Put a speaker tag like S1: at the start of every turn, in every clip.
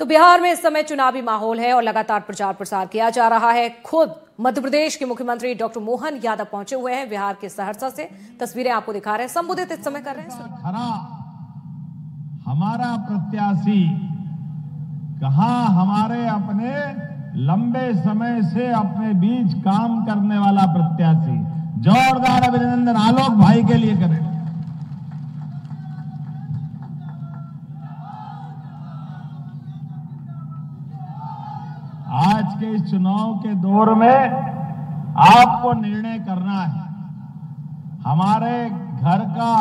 S1: तो बिहार में इस समय चुनावी माहौल है और लगातार प्रचार प्रसार किया जा रहा है। खुद मध्य प्रदेश के मुख्यमंत्री डॉक्टर मोहन यादव पहुंचे हुए हैं बिहार के सहरसा से। तस्वीरें आपको दिखा रहे हैं, संबोधित इस समय कर रहे हैं।
S2: हमारा प्रत्याशी कहां, हमारे अपने लंबे समय से अपने बीच काम करने वाला प्रत्याशी। जोरदार अभिनंदन आलोक भाई के लिए करें। आज के इस चुनाव के दौर में आपको निर्णय करना है। हमारे घर का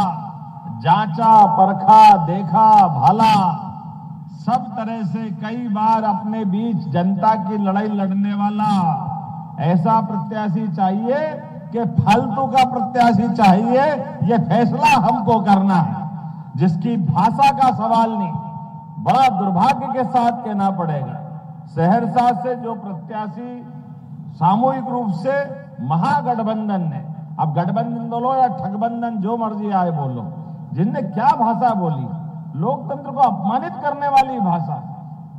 S2: जांचा परखा देखा भाला सब तरह से कई बार अपने बीच जनता की लड़ाई लड़ने वाला ऐसा प्रत्याशी चाहिए कि फालतू का प्रत्याशी चाहिए। यह फैसला हमको करना है, जिसकी भाषा का सवाल नहीं। बड़ा दुर्भाग्य के साथ कहना पड़ेगा, सहरसा से जो प्रत्याशी सामूहिक रूप से महागठबंधन ने, अब गठबंधन बोलो या ठगबंधन जो मर्जी आए बोलो, जिनने क्या भाषा बोली, लोकतंत्र को अपमानित करने वाली भाषा,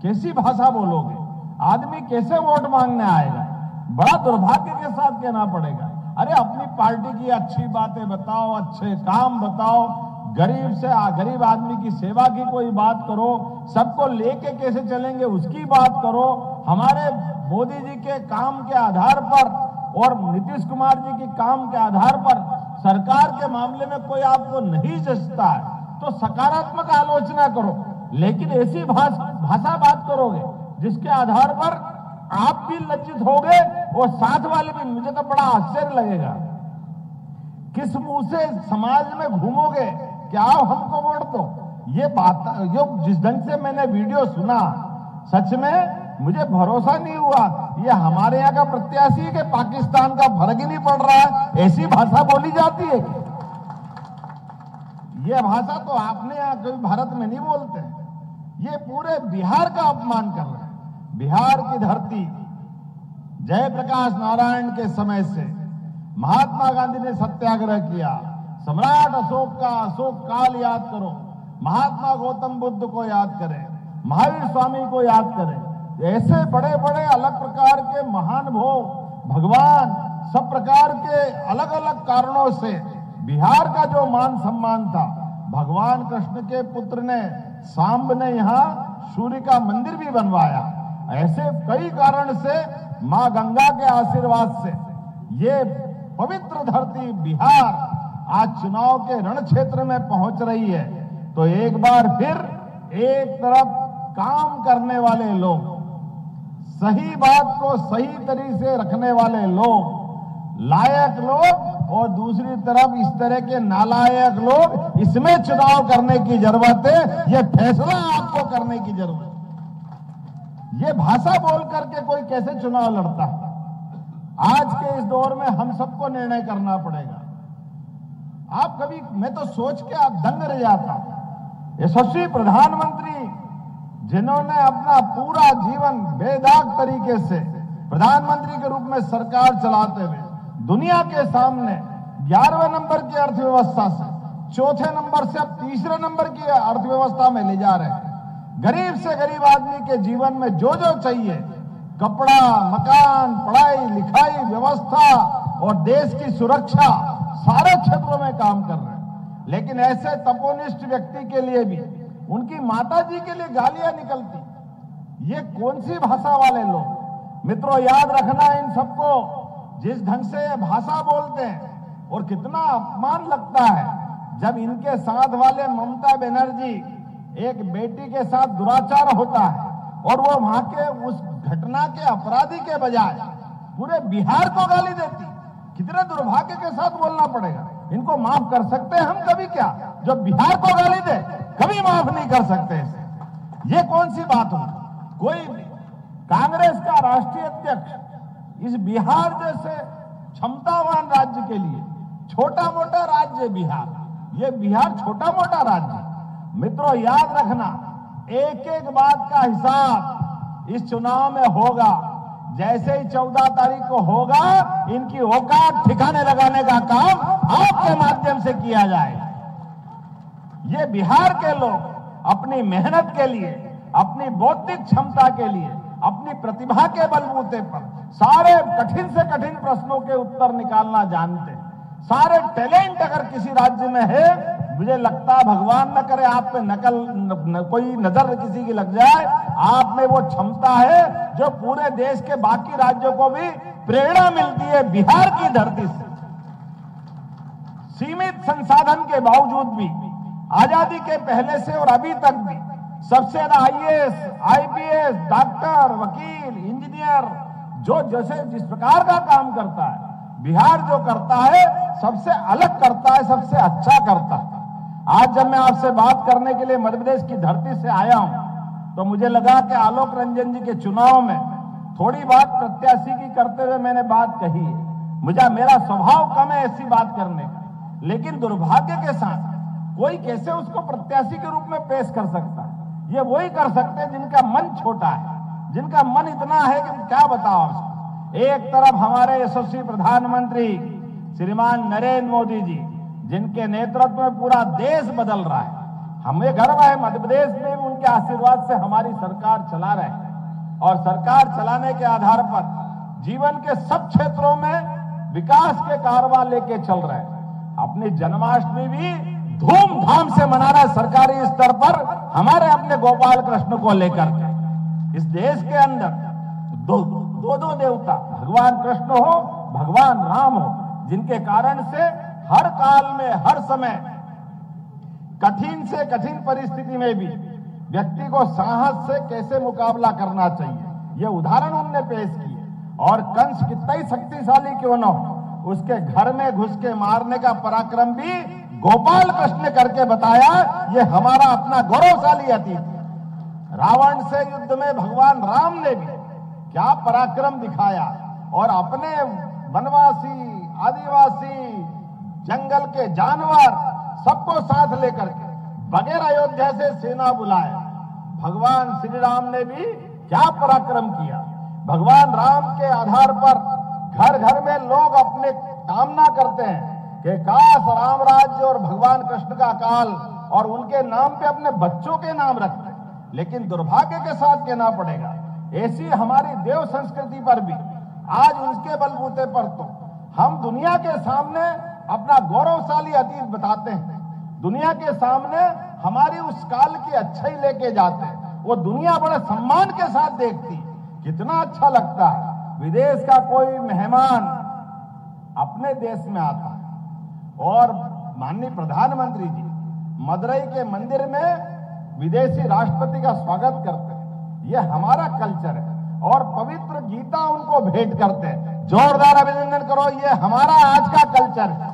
S2: कैसी भाषा बोलोगे? आदमी कैसे वोट मांगने आएगा? बड़ा दुर्भाग्य के साथ कहना पड़ेगा। अरे अपनी पार्टी की अच्छी बातें बताओ, अच्छे काम बताओ, गरीब आदमी की सेवा की कोई बात करो, सबको लेके कैसे चलेंगे उसकी बात करो। हमारे मोदी जी के काम के आधार पर और नीतीश कुमार जी के काम के आधार पर सरकार के मामले में कोई आपको नहीं जचता है तो सकारात्मक आलोचना करो, लेकिन ऐसी भाषा बात करोगे जिसके आधार पर आप भी लज्जित होगे और साथ वाले भी। मुझे तो बड़ा आश्चर्य लगेगा, किस मुंह से समाज में घूमोगे कि आओ हमको वोट दो। ये बात जो जिस ढंग से मैंने वीडियो सुना, सच में मुझे भरोसा नहीं हुआ ये हमारे यहाँ का प्रत्याशी के पाकिस्तान का फर्क ही नहीं पड़ रहा है। ऐसी भाषा बोली जाती है। ये भाषा तो आपने यहाँ कभी भारत में नहीं बोलते। ये पूरे बिहार का अपमान कर रहे हैं। बिहार की धरती जयप्रकाश नारायण के समय से महात्मा गांधी ने सत्याग्रह किया, सम्राट अशोक का अशोक काल याद करो, महात्मा गौतम बुद्ध को याद करें, महावीर स्वामी को याद करें। ऐसे बड़े बड़े अलग प्रकार के महानुभव भगवान सब प्रकार के अलग अलग कारणों से बिहार का जो मान सम्मान था, भगवान कृष्ण के पुत्र ने सांब ने यहाँ सूर्य का मंदिर भी बनवाया। ऐसे कई कारण से मां गंगा के आशीर्वाद से ये पवित्र धरती बिहार आज चुनाव के रण क्षेत्र में पहुंच रही है। तो एक बार फिर एक तरफ काम करने वाले लोग, सही बात को सही तरीके से रखने वाले लोग, लायक लोग, और दूसरी तरफ इस तरह के नालायक लोग, इसमें चुनाव करने की जरूरत है। यह फैसला आपको करने की जरूरत है। ये भाषा बोल करके कोई कैसे चुनाव लड़ता है? आज के इस दौर में हम सबको निर्णय करना पड़ेगा। आप कभी, मैं तो सोच के आप दंग रह जाता। यशस्वी प्रधानमंत्री जिन्होंने अपना पूरा जीवन बेदाग तरीके से प्रधानमंत्री के रूप में सरकार चलाते हुए दुनिया के सामने 11वें नंबर की अर्थव्यवस्था से 4थे नंबर से अब 3रे नंबर की अर्थव्यवस्था में ले जा रहे हैं। गरीब से गरीब आदमी के जीवन में जो जो चाहिए, कपड़ा, मकान, पढ़ाई लिखाई व्यवस्था और देश की सुरक्षा, सारे क्षेत्रों में काम कर रहे हैं। लेकिन ऐसे तपोनिष्ठ व्यक्ति के लिए भी उनकी माता जी के लिए गालियां निकलती। ये कौन सी भाषा वाले लोग? मित्रों, याद रखना इन सबको, जिस ढंग से ये भाषा बोलते हैं और कितना अपमान लगता है जब इनके साथ वाले ममता बनर्जी एक बेटी के साथ दुराचार होता है और वो वहां के उस घटना के अपराधी के बजाय पूरे बिहार को गाली देती। कितने दुर्भाग्य के साथ बोलना पड़ेगा। इनको माफ कर सकते हैं हम कभी? क्या जो बिहार को गाली दे कभी माफ नहीं कर सकते इसे। ये कौन सी बात हो? कोई कांग्रेस का राष्ट्रीय अध्यक्ष इस बिहार जैसे क्षमतावान राज्य के लिए, छोटा मोटा राज्य बिहार, ये बिहार छोटा मोटा राज्य। मित्रों, याद रखना, एक एक बात का हिसाब इस चुनाव में होगा। जैसे ही 14 तारीख को होगा, इनकी औकात ठिकाने लगाने का काम आपके माध्यम से किया जाएगा। ये बिहार के लोग अपनी मेहनत के लिए, अपनी बौद्धिक क्षमता के लिए, अपनी प्रतिभा के बलबूते पर सारे कठिन से कठिन प्रश्नों के उत्तर निकालना जानते हैं। सारे टैलेंट अगर किसी राज्य में है, मुझे लगता है भगवान न करे आप पे कोई नजर किसी की लग जाए, आप में वो क्षमता है जो पूरे देश के बाकी राज्यों को भी प्रेरणा मिलती है। बिहार की धरती से सीमित संसाधन के बावजूद भी आजादी के पहले से और अभी तक भी सबसे ज्यादा आईएएस, आईपीएस, डॉक्टर, वकील, इंजीनियर जो जैसे जिस प्रकार का काम करता है, बिहार जो करता है सबसे अलग करता है, सबसे अच्छा करता है। आज जब मैं आपसे बात करने के लिए मध्य प्रदेश की धरती से आया हूं तो मुझे लगा कि आलोक रंजन जी के चुनाव में थोड़ी बात प्रत्याशी की करते हुए मैंने बात कही है। मेरा स्वभाव कम है ऐसी बात करने का, लेकिन दुर्भाग्य के साथ कोई कैसे उसको प्रत्याशी के रूप में पेश कर सकता है? ये वही कर सकते हैं जिनका मन छोटा है, जिनका मन इतना है कि क्या बताओ आपको। एक तरफ हमारे यशस्वी प्रधानमंत्री श्रीमान नरेंद्र मोदी जी, जिनके नेतृत्व में पूरा देश बदल रहा है। हमें गर्व है मध्य प्रदेश में भी उनके आशीर्वाद से हमारी सरकार चला रहे हैं, और सरकार चलाने के आधार पर जीवन के सब क्षेत्रों में विकास के कारवां लेके चल रहे हैं। अपनी जन्माष्टमी भी धूमधाम से मना रहा है सरकारी स्तर पर, हमारे अपने गोपाल कृष्ण को लेकर के। इस देश के अंदर दो देवता, भगवान कृष्ण हो, भगवान राम हो, जिनके कारण से हर काल में, हर समय कठिन से कठिन परिस्थिति में भी व्यक्ति को साहस से कैसे मुकाबला करना चाहिए, ये उदाहरण उन्होंने पेश किए। और कंस कितना ही शक्तिशाली क्यों न हो, उसके घर में घुस के मारने का पराक्रम भी गोपाल कृष्ण ने करके बताया। ये हमारा अपना गौरवशाली अतीत। रावण से युद्ध में भगवान राम ने भी क्या पराक्रम दिखाया, और अपने वनवासी, आदिवासी, जंगल के जानवर सबको साथ लेकर के बगैर अयोध्या से सेना बुलाया। भगवान श्री राम ने भी क्या पराक्रम किया। भगवान राम के आधार पर घर घर में लोग अपने कामना करते हैं कि काश राम राज्य और भगवान कृष्ण का काल और उनके नाम पे अपने बच्चों के नाम रखते हैं। लेकिन दुर्भाग्य के साथ कहना पड़ेगा, ऐसी हमारी देव संस्कृति पर भी आज उसके बलबूते पर तो हम दुनिया के सामने अपना गौरवशाली अतीत बताते हैं, दुनिया के सामने हमारी उस काल की अच्छाई लेके जाते हैं। वो दुनिया बड़े सम्मान के साथ देखती, कितना अच्छा लगता है। विदेश का कोई मेहमान अपने देश में आता है और माननीय प्रधानमंत्री जी मदुरई के मंदिर में विदेशी राष्ट्रपति का स्वागत करते हैं। ये हमारा कल्चर है, और पवित्र गीता उनको भेंट करते हैं। जोरदार अभिनंदन करो, ये हमारा आज का कल्चर है।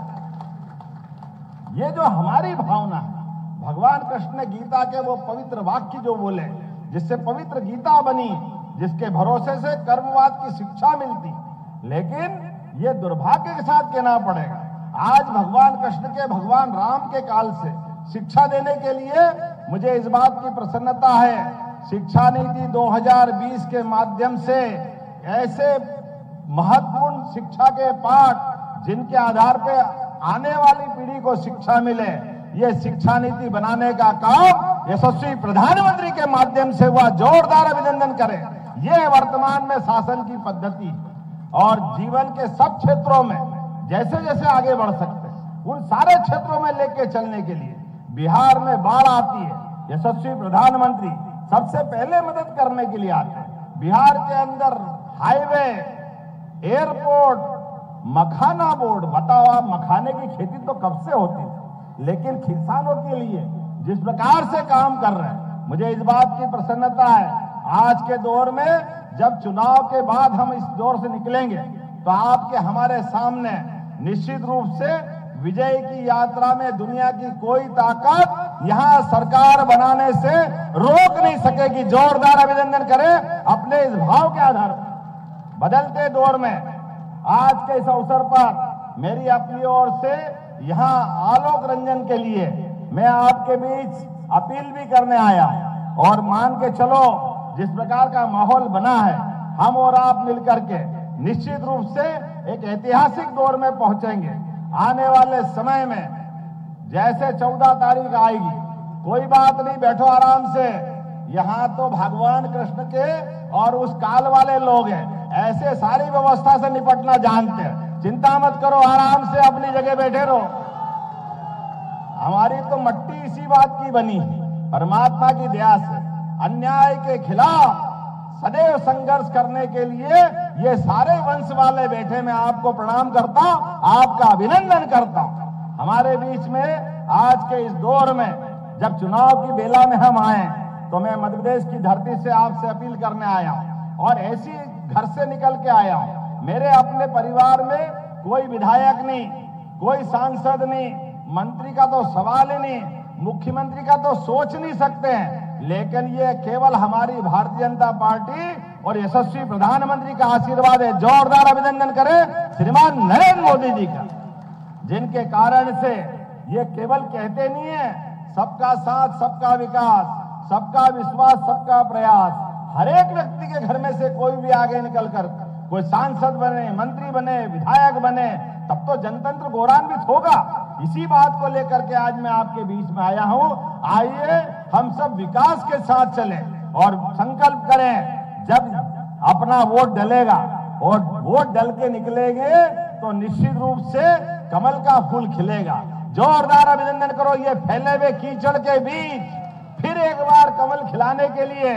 S2: ये जो हमारी भावना है, भगवान कृष्ण ने गीता के वो पवित्र वाक्य जो बोले, जिससे पवित्र गीता बनी, जिसके भरोसे से कर्मवाद की शिक्षा मिलती। लेकिन ये दुर्भाग्य के साथ कहना पड़ेगा, आज भगवान कृष्ण के, भगवान राम के काल से शिक्षा देने के लिए मुझे इस बात की प्रसन्नता है, शिक्षा नीति 2020 के माध्यम से ऐसे महत्वपूर्ण शिक्षा के पाठ जिनके आधार पर आने वाली पीढ़ी को शिक्षा मिले, ये शिक्षा नीति बनाने का काम यशस्वी प्रधानमंत्री के माध्यम से हुआ। जोरदार अभिनंदन करें। ये वर्तमान में शासन की पद्धति, और जीवन के सब क्षेत्रों में जैसे जैसे आगे बढ़ सकते हैं उन सारे क्षेत्रों में लेके चलने के लिए बिहार में बाढ़ आती है, यशस्वी प्रधानमंत्री सबसे पहले मदद करने के लिए आते हैं। बिहार के अंदर हाईवे, एयरपोर्ट, मखाना बोर्ड, बताओ आप, मखाने की खेती तो कब से होती थी, लेकिन किसानों के लिए जिस प्रकार से काम कर रहे हैं, मुझे इस बात की प्रसन्नता है। आज के दौर में जब चुनाव के बाद हम इस दौर से निकलेंगे तो आपके हमारे सामने निश्चित रूप से विजय की यात्रा में दुनिया की कोई ताकत यहां सरकार बनाने से रोक नहीं सकेगी। जोरदार अभिनंदन करें अपने इस भाव के आधार पर। बदलते दौर में आज के इस अवसर पर मेरी अपनी ओर से यहां आलोक रंजन के लिए मैं आपके बीच अपील भी करने आया, और मान के चलो जिस प्रकार का माहौल बना है, हम और आप मिलकर के निश्चित रूप से एक ऐतिहासिक दौर में पहुंचेंगे। आने वाले समय में जैसे 14 तारीख आएगी, कोई बात नहीं, बैठो आराम से, यहाँ तो भगवान कृष्ण के और उस काल वाले लोग हैं, ऐसे सारी व्यवस्था से निपटना जानते हैं। चिंता मत करो, आराम से अपनी जगह बैठे रहो। हमारी तो मट्टी इसी बात की बनी है, परमात्मा की दया से अन्याय के खिलाफ सदैव संघर्ष करने के लिए ये सारे वंश वाले बैठे, मैं आपको प्रणाम करता हूं, आपका अभिनंदन करता हूं। हमारे बीच में आज के इस दौर में जब चुनाव की बेला में हम आए तो मैं मध्य प्रदेश की धरती से आपसे अपील करने आया हूं और ऐसी घर से निकल के आया हूं। मेरे अपने परिवार में कोई विधायक नहीं, कोई सांसद नहीं, मंत्री का तो सवाल ही नहीं, मुख्यमंत्री का तो सोच नहीं सकते हैं, लेकिन ये केवल हमारी भारतीय जनता पार्टी और यशस्वी प्रधानमंत्री का आशीर्वाद है। जोरदार अभिनंदन करें श्रीमान नरेंद्र मोदी जी का, जिनके कारण से ये केवल कहते नहीं है सबका साथ सबका विकास, सबका विश्वास, सबका प्रयास। हर एक व्यक्ति के घर में से कोई भी आगे निकलकर कोई सांसद बने, मंत्री बने, विधायक बने, तब तो जनतंत्र गौरवान्वित होगा। इसी बात को लेकर के आज मैं आपके बीच में आया हूं। आइए हम सब विकास के साथ चलें और संकल्प करें, जब अपना वोट डलेगा और वोट डल के निकलेंगे तो निश्चित रूप से कमल का फूल खिलेगा। जोरदार अभिनंदन करो। ये फैले हुए कीचड़ के बीच फिर एक बार कमल खिलाने के लिए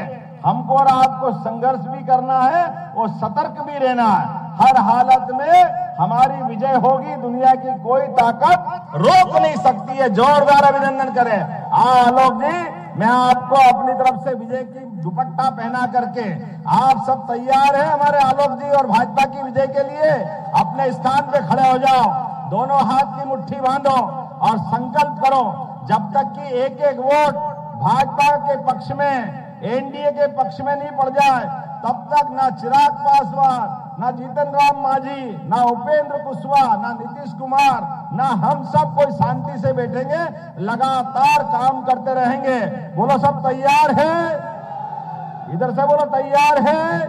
S2: हमको और आपको संघर्ष भी करना है और सतर्क भी रहना है। हर हालत में हमारी विजय होगी, दुनिया की कोई ताकत रोक नहीं सकती है। जोरदार अभिनंदन करें। आलोक जी, मैं आपको अपनी तरफ से विजय की दुपट्टा पहना करके, आप सब तैयार हैं हमारे आलोक जी और भाजपा की विजय के लिए? अपने स्थान पे खड़े हो जाओ, दोनों हाथ की मुट्ठी बांधो और संकल्प करो, जब तक कि एक एक वोट भाजपा के पक्ष में, एनडीए के पक्ष में नहीं पड़ जाए, तब तक ना चिराग पासवान, ना जीतन राम मांझी, ना उपेंद्र कुशवाहा, ना नीतीश कुमार, ना हम सब कोई शांति से बैठेंगे, लगातार काम करते रहेंगे। बोलो सब तैयार है? इधर से बोलो तैयार है?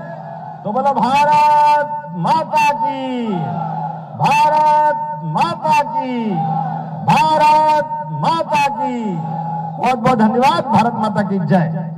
S2: तो बोलो भारत माता की, भारत माता की, भारत माता की। बहुत बहुत धन्यवाद। भारत माता की जय।